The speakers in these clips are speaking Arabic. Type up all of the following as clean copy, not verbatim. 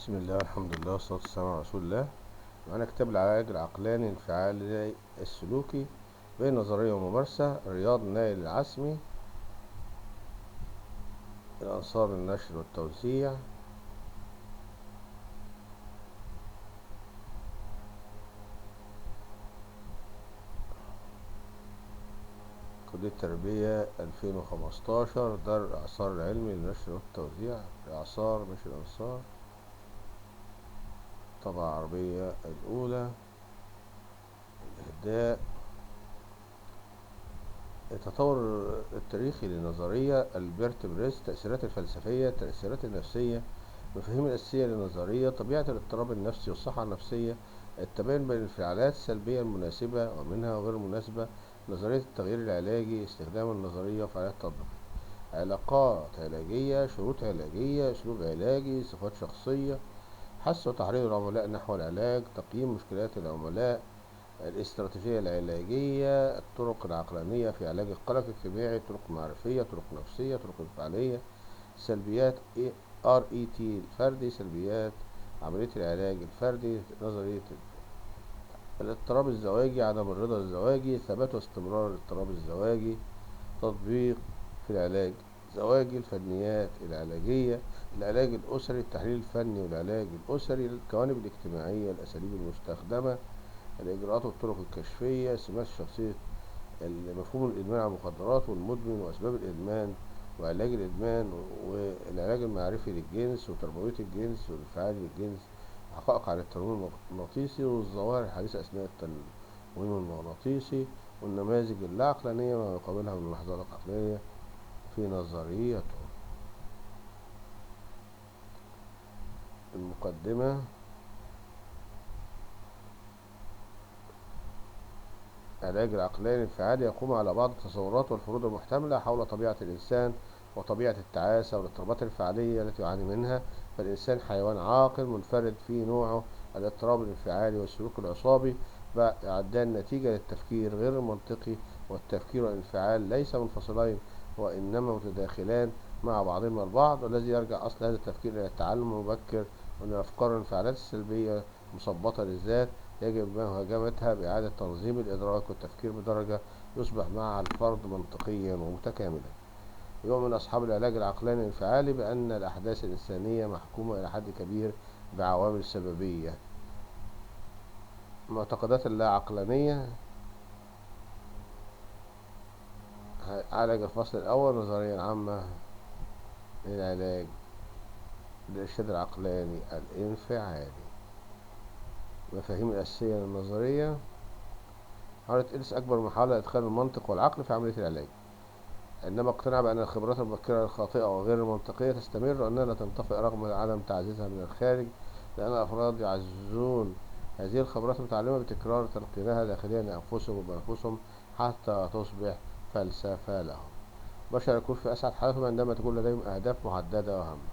بسم الله والحمد لله والصلاة والسلام على رسول الله. معانا كتاب العلاج العقلاني الانفعالي السلوكي بين نظرية وممارسة، رياض نايل العسمي، الأنصار النشر والتوزيع. كلية التربية 2015، دار الإعصار العلمي للنشر والتوزيع، الإعصار مش الأنصار، طبعة عربية الأولى. الإهداء: التطور التاريخي للنظرية ألبرت بريس، تأثيرات الفلسفية، التأثيرات النفسية، المفاهيم الأساسية للنظرية، طبيعة الاضطراب النفسي والصحة النفسية، التباين بين الانفعالات السلبية المناسبة ومنها غير المناسبة، نظرية التغيير العلاجي، استخدام النظرية وفعاليات تطبيق، علاقات علاجية، شروط علاجية، أسلوب علاجي، صفات شخصية، حث وتحريض العملاء نحو العلاج، تقييم مشكلات العملاء، الاستراتيجية العلاجية، الطرق العقلانية في علاج القلق الاجتماعي، طرق معرفية، طرق نفسية، طرق انفعالية، سلبيات RET الفردي، سلبيات عملية العلاج الفردي، نظرية الاضطراب الزواجي، عدم الرضا الزواجي، ثبات واستمرار الاضطراب الزواجي، تطبيق في العلاج الزواجي، الفنيات العلاجية، العلاج الأسري، التحليل الفني والعلاج الأسري، الجوانب الاجتماعية، الأساليب المستخدمة، الإجراءات والطرق الكشفية، سمات شخصية مفهوم الإدمان على المخدرات والمدمن وأسباب الإدمان وعلاج الإدمان، والعلاج المعرفي للجنس وتربوية الجنس والانفعال للجنس، حقائق عن التنويم المغناطيسي والظواهر الحديثة أثناء التنويم المغناطيسي، والنماذج اللاعقلانية وما يقابلها من اللحظات العقلية في نظريته. المقدمة: العلاج العقلاني الانفعالي يقوم على بعض التصورات والفروض المحتملة حول طبيعة الإنسان وطبيعة التعاسة والاضطرابات الانفعالية التي يعاني منها. فالإنسان حيوان عاقل منفرد في نوعه، الاضطراب الانفعالي والسلوك العصابي بعدان نتيجة للتفكير غير المنطقي، والتفكير والانفعال ليس منفصلين وإنما متداخلان مع بعضهما البعض، والذي يرجع أصل هذا التفكير إلى التعلم المبكر، وأن الأفكار والانفعالات السلبية مثبطة للذات يجب مهاجمتها بإعادة تنظيم الإدراك والتفكير بدرجة يصبح مع الفرد منطقيا ومتكاملا. يؤمن أصحاب العلاج العقلاني الانفعالي بأن الأحداث الإنسانية محكومة إلى حد كبير بعوامل سببية. معتقدات اللا عقلانية: عالج الفصل الأول نظريا عامة للعلاج للإرشاد العقلاني الانفعالي. المفاهيم الأساسية للنظرية: محاولة إليس أكبر محاولة لإدخال المنطق والعقل في عملية العلاج، عندما اقتنع بأن الخبرات المبكرة الخاطئة وغير المنطقية تستمر وأنها لا تنطفئ رغم عدم تعزيزها من الخارج، لأن الأفراد يعززون هذه الخبرات المتعلمة بتكرار تلقينها داخليا لأنفسهم وبأنفسهم حتى تصبح فلسفة لهم. البشر يكون في أسعد حالتهم عندما تكون لديهم أهداف محددة وهامة.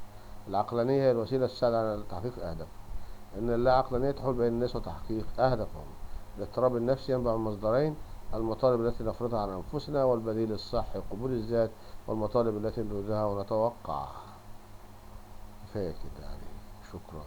العقلانية هي الوسيلة السهلة على تحقيق الأهداف، إن اللا عقلانية تحول بين الناس وتحقيق أهدافهم. الاضطراب النفسي ينبع من مصدرين: المطالب التي نفرضها على أنفسنا، والبديل الصحي قبول الذات، والمطالب التي نريدها ونتوقعها. كفاية كده يعني. شكرا.